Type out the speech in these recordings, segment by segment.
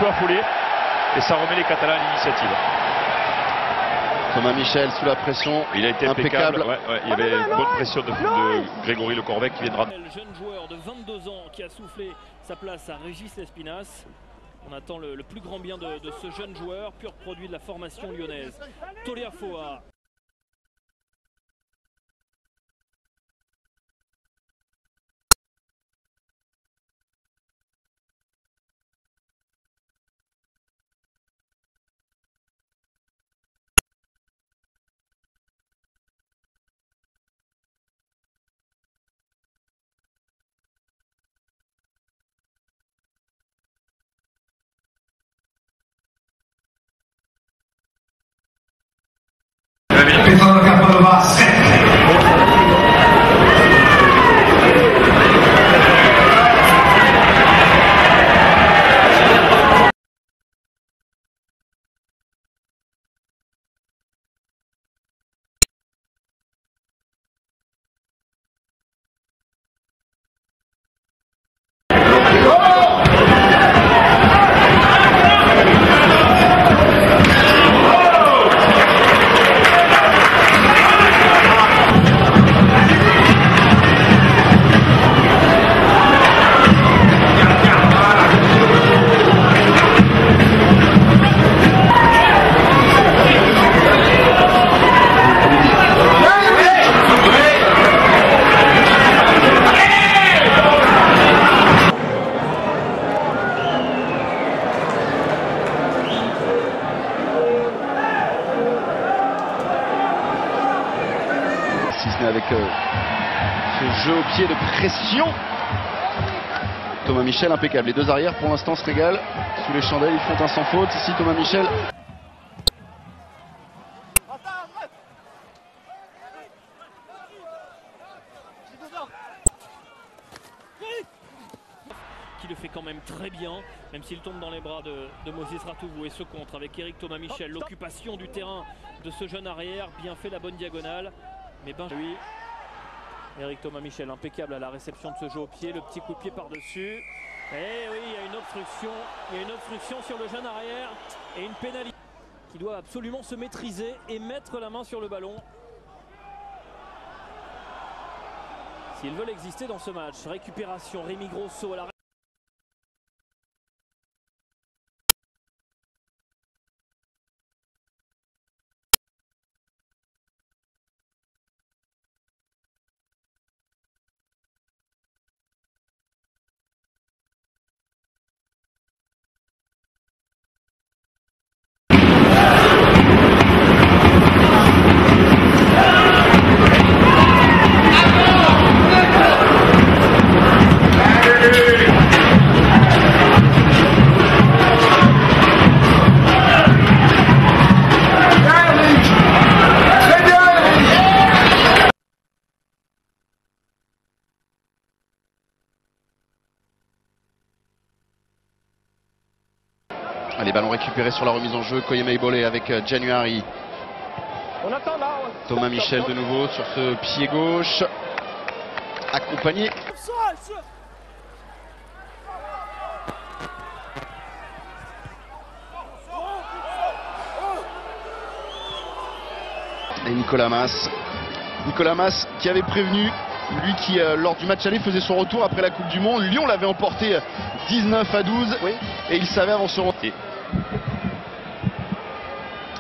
peu affolé et ça remet les Catalans à l'initiative. Thomas Michel sous la pression. Il a été impeccable. Ouais, il y avait une bonne pression de Grégory Le Corvec qui viendra. Le jeune joueur de 22 ans qui a soufflé sa place à Régis Lespinasse. On attend le plus grand bien de ce jeune joueur, pur produit de la formation lyonnaise. Toliafoa. Avec ce jeu au pied de pression. Thomas Michel impeccable. Les deux arrières pour l'instant se régalent. Sous les chandelles, ils font un sans faute. Ici Thomas Michel. Qui le fait quand même très bien, même s'il tombe dans les bras de Moses Ratouvou et ce contre avec Eric Thomas Michel. L'occupation du terrain de ce jeune arrière, bien fait la bonne diagonale. Mais lui, Eric Thomas Michel, impeccable à la réception de ce jeu au pied, le petit coup de pied par-dessus. Et oui, il y a une obstruction sur le jeune arrière et une pénalité qui doit absolument se maîtriser et mettre la main sur le ballon. S'ils veulent exister dans ce match, récupération, Rémi Grosso à la Les ballons récupérés sur la remise en jeu. Koyema Ibolé avec January. Thomas Michel de nouveau sur ce pied gauche. Accompagné. Et Nicolas Mas. Nicolas Mas qui avait prévenu, lui qui lors du match aller faisait son retour après la Coupe du Monde. Lyon l'avait emporté 19-12 oui. Et il savait avant ce retour.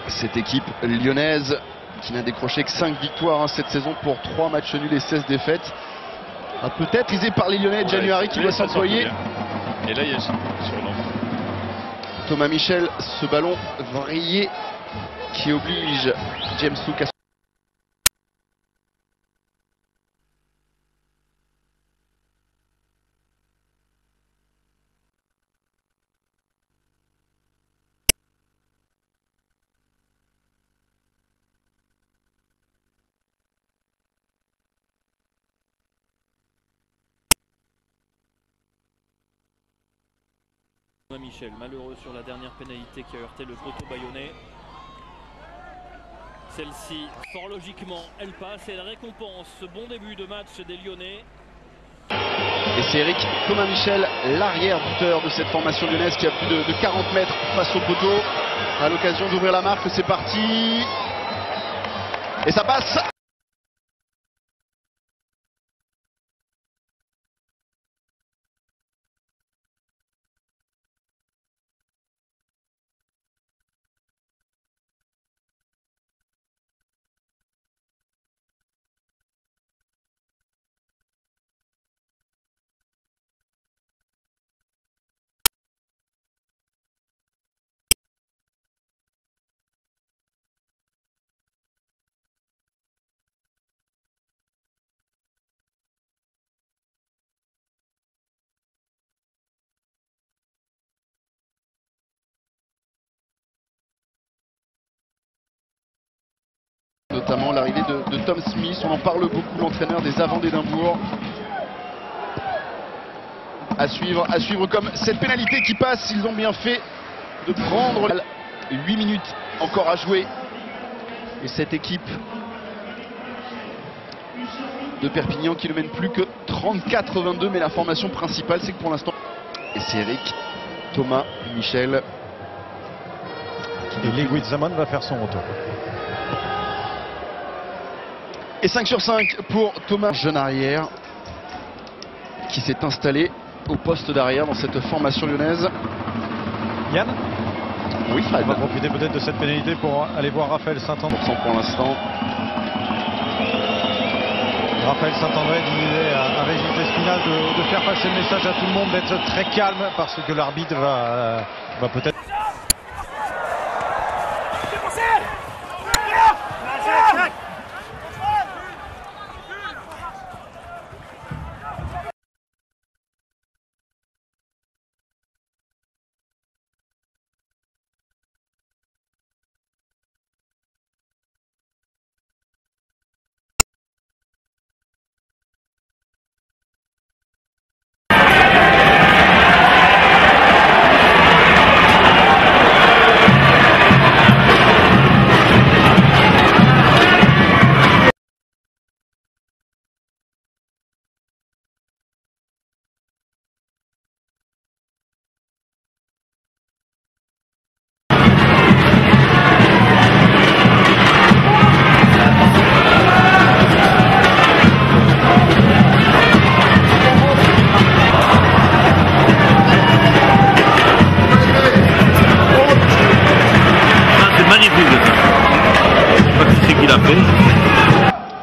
Cette équipe lyonnaise qui n'a décroché que 5 victoires cette saison pour 3 matchs nuls et 16 défaites. Peut-être risé par les Lyonnais, January qui doit s'employer. Et là il y a surnom. Thomas Michel, ce ballon vrillé qui oblige James Souk à Michel, malheureux sur la dernière pénalité qui a heurté le poteau bayonnais. Celle-ci, fort logiquement, elle passe et elle récompense ce bon début de match des Lyonnais. Et c'est Eric Thomas Michel, l'arrière buteur de cette formation lyonnaise qui a plus de 40 mètres face au poteau. À l'occasion d'ouvrir la marque, c'est parti. Et ça passe. Notamment l'arrivée de Tom Smith, on en parle beaucoup, l'entraîneur des Avants d'Édimbourg. À suivre comme cette pénalité qui passe, ils ont bien fait de prendre 8 minutes encore à jouer. Et cette équipe de Perpignan qui ne mène plus que 34-22, mais la formation principale c'est que pour l'instant, et c'est Eric Thomas Michel. Et Leguizamon va faire son retour. Et 5 sur 5 pour Thomas, jeune arrière, qui s'est installé au poste d'arrière dans cette formation lyonnaise. Yann, Oui, Fred. on va profiter peut-être de cette pénalité pour aller voir Raphaël Saint-André. Pour l'instant. Raphaël Saint-André disait à Régis Espinal de faire passer le message à tout le monde, d'être très calme parce que l'arbitre va peut-être...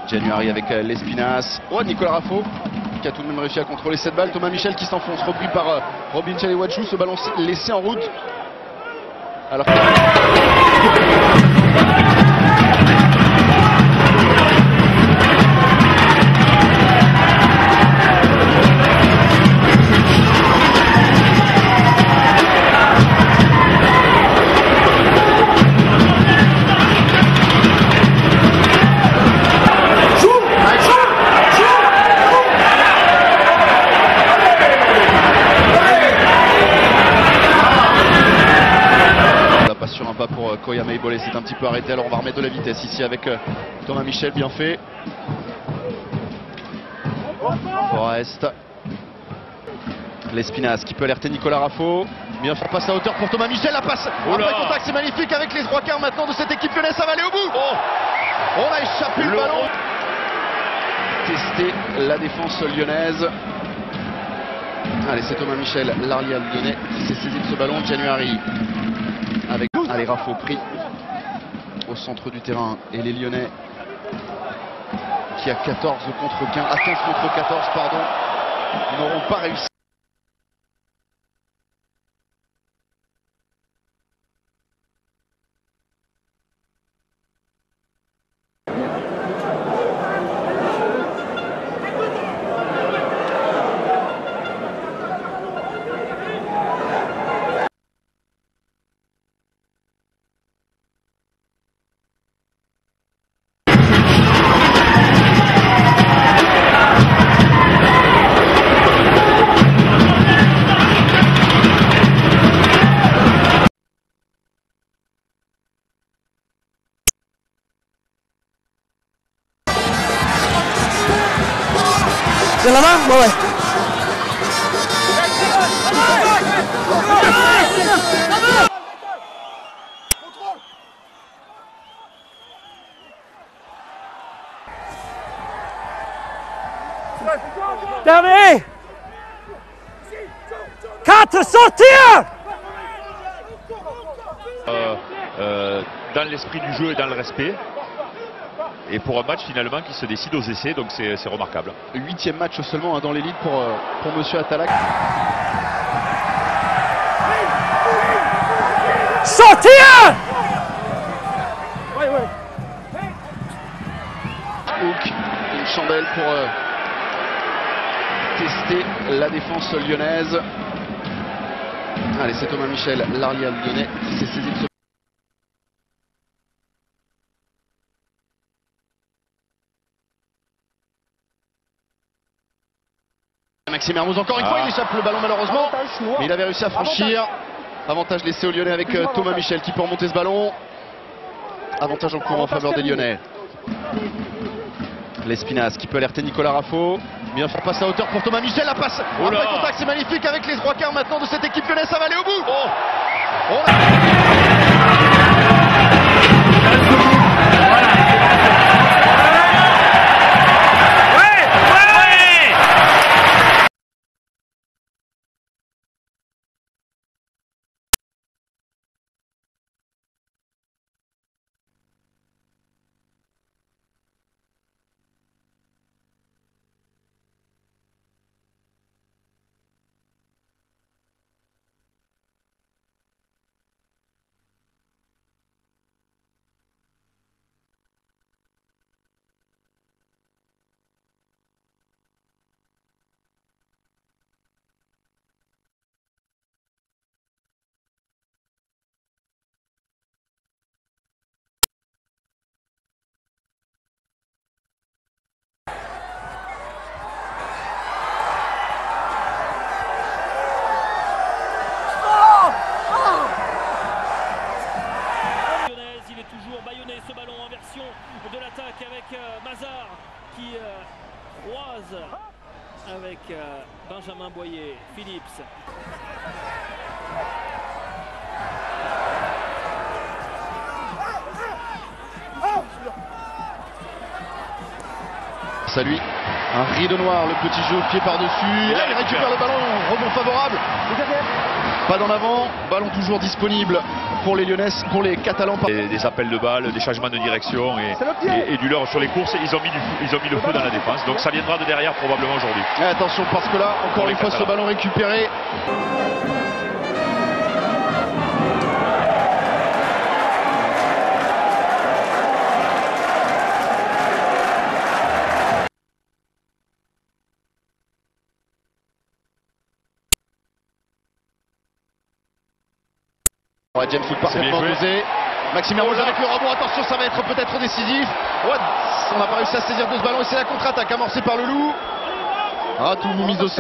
January avec l'Espinas. Oh, Nicolas Raffo qui a tout de même réussi à contrôler cette balle. Thomas Michel qui s'enfonce, repris par Robin Chalewachou. Ce ballon laissé en route. Alors pour Koyama Ibolé, c'est un petit peu arrêté, alors on va remettre de la vitesse ici avec Thomas Michel, bien fait. Forest. L'Espinas qui peut alerter Nicolas Raffo. Bien fait, passe à hauteur pour Thomas Michel, la passe après contact, c'est magnifique avec les 3/4 maintenant de cette équipe lyonnaise, ça va aller au bout. On a échappé le ballon. Tester la défense lyonnaise. Allez, c'est Thomas Michel, l'arrière lyonnais qui s'est saisi de ce ballon. January avec allez, Raffo pris au centre du terrain et les Lyonnais qui à 15 contre 14 pardon, n'auront pas réussi. Terminé. 4, sortir. Dans l'esprit du jeu et dans le respect. Et pour un match finalement qui se décide aux essais, donc c'est remarquable. 8e match seulement dans l'élite pour Monsieur Attalak. Sortir. Hook, une chandelle pour tester la défense lyonnaise. Allez, c'est Thomas Michel, l'arrière lyonnais, qui s'est saisi de ce... Maxime Mermoz encore une fois, il échappe le ballon malheureusement, mais il avait réussi à franchir. Avantage laissé aux Lyonnais avec Thomas Michel qui peut remonter ce ballon. Avantage en cours en faveur des Lyonnais. L'Espinasse qui peut alerter Nicolas Raffo. Bien faire passe à hauteur pour Thomas Michel. La passe après contact, c'est magnifique avec les 3/4 maintenant de cette équipe lyonnaise. Ça va aller au bout. Ce ballon en version de l'attaque avec Mazar qui croise avec Benjamin Boyer, Phillips. Ça lui, un rideau noir, le petit jeu pied par-dessus. Et là il récupère le ballon, rebond favorable. Pas d'en avant, ballon toujours disponible pour les Lyonnais, pour les Catalans. Des appels de balles, des changements de direction et du leurre sur les courses. Ils ont mis le feu dans la défense. Donc ça viendra de derrière probablement aujourd'hui. Attention parce que là, encore une fois, ce ballon récupéré. James Hook parfaitement dosé. Maxime Mermoz avec le rebond, attention, ça va être peut-être décisif. On n'a pas réussi à saisir de ce ballon et c'est la contre-attaque amorcée par le Loup. Ah, tout mis au sol.